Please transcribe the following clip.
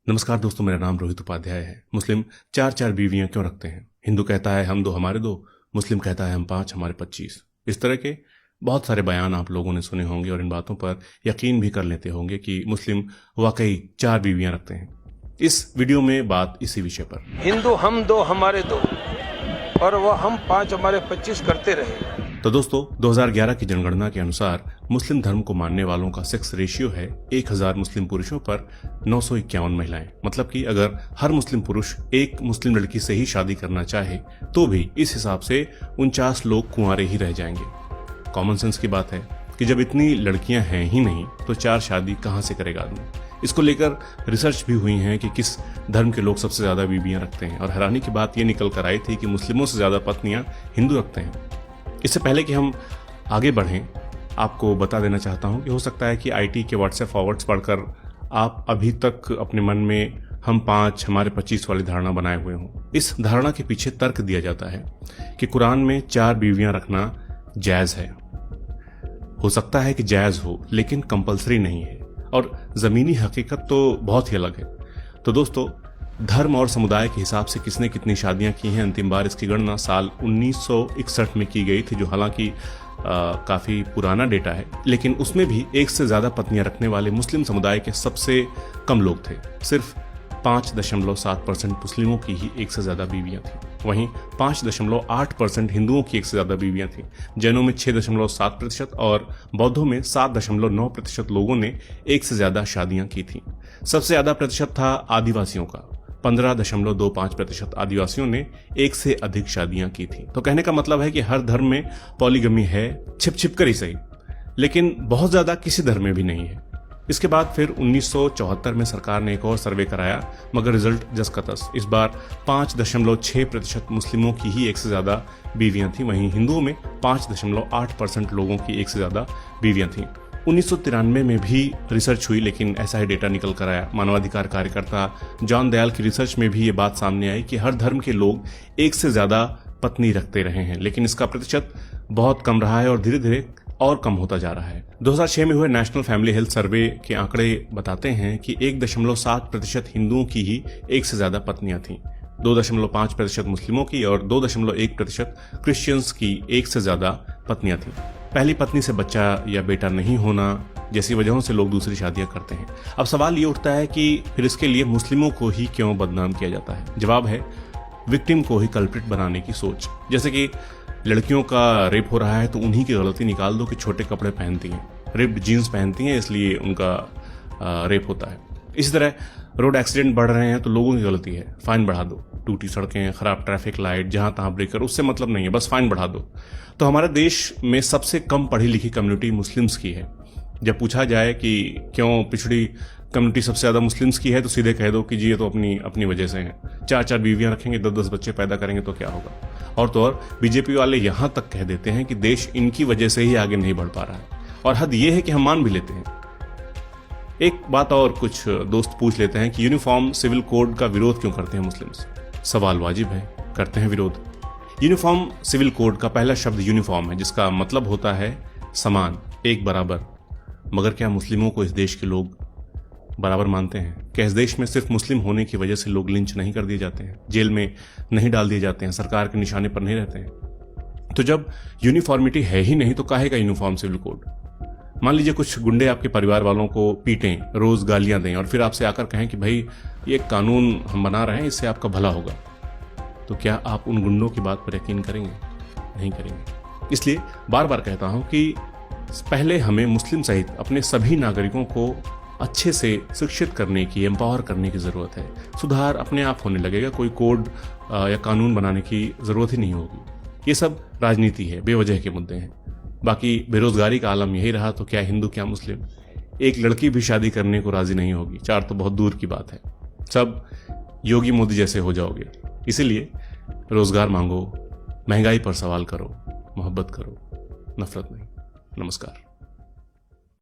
नमस्कार दोस्तों, मेरा नाम रोहित उपाध्याय है। मुस्लिम चार चार बीवियां क्यों रखते हैं? हिंदू कहता है हम दो हमारे दो, मुस्लिम कहता है हम 5 हमारे 25। इस तरह के बहुत सारे बयान आप लोगों ने सुने होंगे और इन बातों पर यकीन भी कर लेते होंगे कि मुस्लिम वाकई 4 बीवियां रखते हैं। इस वीडियो में बात इसी विषय पर। हिंदू हम दो हमारे दो और वह हम 5 हमारे 25 करते रहे। तो दोस्तों, 2011 की जनगणना के अनुसार मुस्लिम धर्म को मानने वालों का सेक्स रेशियो है 1000 मुस्लिम पुरुषों पर 951 महिलाएं। मतलब कि अगर हर मुस्लिम पुरुष एक मुस्लिम लड़की से ही शादी करना चाहे तो भी इस हिसाब से 49 लोग कुंवारे ही रह जाएंगे। कॉमन सेंस की बात है कि जब इतनी लड़कियां हैं ही नहीं तो 4 शादी कहां से करेगा आदमी। इसको लेकर रिसर्च भी हुई है कि किस धर्म के लोग सबसे ज्यादा बीवियां रखते हैं, और हैरानी की बात यह निकल कर आई थी कि मुस्लिमों से ज्यादा पत्नियां हिंदू रखते हैं। इससे पहले कि हम आगे बढ़ें, आपको बता देना चाहता हूं कि हो सकता है कि आईटी के व्हाट्सएप फॉरवर्ड्स पढ़कर आप अभी तक अपने मन में हम 5 हमारे 25 वाली धारणा बनाए हुए हों। इस धारणा के पीछे तर्क दिया जाता है कि कुरान में 4 बीवियां रखना जायज है। हो सकता है कि जायज हो, लेकिन कंपलसरी नहीं है, और जमीनी हकीकत तो बहुत ही अलग है। तो दोस्तों, धर्म और समुदाय के हिसाब से किसने कितनी शादियां की हैं, अंतिम बार इसकी गणना साल 1961 में की गई थी, जो हालांकि काफी पुराना डेटा है, लेकिन उसमें भी 1 से ज्यादा पत्नियां रखने वाले मुस्लिम समुदाय के सबसे कम लोग थे। सिर्फ 5.7% मुस्लिमों की ही 1 से ज्यादा बीवियां थी। वहीं 5.8% हिंदुओं की 1 से ज्यादा बीवियां थी। जैनों में 6.7% और बौद्धों में 7.9% लोगों ने 1 से ज्यादा शादियां की थी। सबसे ज्यादा प्रतिशत था आदिवासियों का। 15.25% आदिवासियों ने 1 से अधिक शादियां की थी। तो कहने का मतलब है कि हर धर्म में पॉलीगमी है, छिप कर ही सही, लेकिन बहुत ज्यादा किसी धर्म में भी नहीं है। इसके बाद फिर 1974 में सरकार ने एक और सर्वे कराया, मगर रिजल्ट जस का तस। इस बार 5.6% मुस्लिमों की ही 1 से ज्यादा बीवियां थी। वहीं हिंदुओं में 5.8% लोगों की 1 से ज्यादा बीवियां थी। 1993 में भी रिसर्च हुई, लेकिन ऐसा ही डेटा निकल कर आया। मानवाधिकार कार्यकर्ता जॉन दयाल की रिसर्च में भी ये बात सामने आई कि हर धर्म के लोग 1 से ज्यादा पत्नी रखते रहे हैं, लेकिन इसका प्रतिशत बहुत कम रहा है और धीरे धीरे और कम होता जा रहा है। 2006 में हुए नेशनल फैमिली हेल्थ सर्वे के आंकड़े बताते हैं कि 1.7% हिंदुओं की ही 1 से ज्यादा पत्नियां थीं, 2.5% मुस्लिमों की और 2.1% क्रिश्चियंस की 1 से ज्यादा पत्नियां थीं। पहली पत्नी से बच्चा या बेटा नहीं होना जैसी वजहों से लोग दूसरी शादियां करते हैं। अब सवाल ये उठता है कि फिर इसके लिए मुस्लिमों को ही क्यों बदनाम किया जाता है? जवाब है विक्टिम को ही कल्प्रिट बनाने की सोच। जैसे कि लड़कियों का रेप हो रहा है तो उन्हीं की गलती निकाल दो कि छोटे कपड़े पहनती हैं, रिप्ड जीन्स पहनती हैं, इसलिए उनका रेप होता है। इसी तरह रोड एक्सीडेंट बढ़ रहे हैं तो लोगों की गलती है, फाइन बढ़ा दो। टूटी सड़कें, खराब ट्रैफिक लाइट, जहां तहां ब्रेकर, उससे मतलब नहीं है, बस फाइन बढ़ा दो। तो हमारे देश में सबसे कम पढ़ी लिखी कम्युनिटी मुस्लिम्स की है। जब पूछा जाए कि क्यों पिछड़ी कम्युनिटी सबसे ज्यादा मुस्लिम्स की है, तो सीधे कह दो कि जी ये तो अपनी वजह से है। 4 बीवियां रखेंगे, 10 बच्चे पैदा करेंगे तो क्या होगा। और तो और बीजेपी वाले यहां तक कह देते हैं कि देश इनकी वजह से ही आगे नहीं बढ़ पा रहा है, और हद ये है कि हम मान भी लेते हैं। एक बात और कुछ दोस्त पूछ लेते हैं कि यूनिफॉर्म सिविल कोड का विरोध क्यों करते हैं मुस्लिम्स? सवाल वाजिब है, करते हैं विरोध। यूनिफॉर्म सिविल कोड का पहला शब्द यूनिफॉर्म है, जिसका मतलब होता है समान, एक बराबर। मगर क्या मुस्लिमों को इस देश के लोग बराबर मानते हैं? क्या इस देश में सिर्फ मुस्लिम होने की वजह से लोग लिंच नहीं कर दिए जाते हैं, जेल में नहीं डाल दिए जाते हैं, सरकार के निशाने पर नहीं रहते हैं? तो जब यूनिफॉर्मिटी है ही नहीं तो काहे का यूनिफॉर्म सिविल कोड? मान लीजिए कुछ गुंडे आपके परिवार वालों को पीटें, रोज गालियां दें, और फिर आपसे आकर कहें कि भाई ये कानून हम बना रहे हैं, इससे आपका भला होगा। तो क्या आप उन गुंडों की बात पर यकीन करेंगे? नहीं करेंगे। इसलिए बार बार कहता हूं कि पहले हमें मुस्लिम सहित अपने सभी नागरिकों को अच्छे से शिक्षित करने की, एम्पावर करने की जरूरत है। सुधार अपने आप होने लगेगा, कोई कोड या कानून बनाने की जरूरत ही नहीं होगी। ये सब राजनीति है, बेवजह के मुद्दे हैं। बाकी बेरोजगारी का आलम यही रहा तो क्या हिंदू क्या मुस्लिम, एक लड़की भी शादी करने को राजी नहीं होगी। 4 तो बहुत दूर की बात है, सब योगी मोदी जैसे हो जाओगे। इसीलिए रोजगार मांगो, महंगाई पर सवाल करो, मोहब्बत करो, नफरत नहीं। नमस्कार।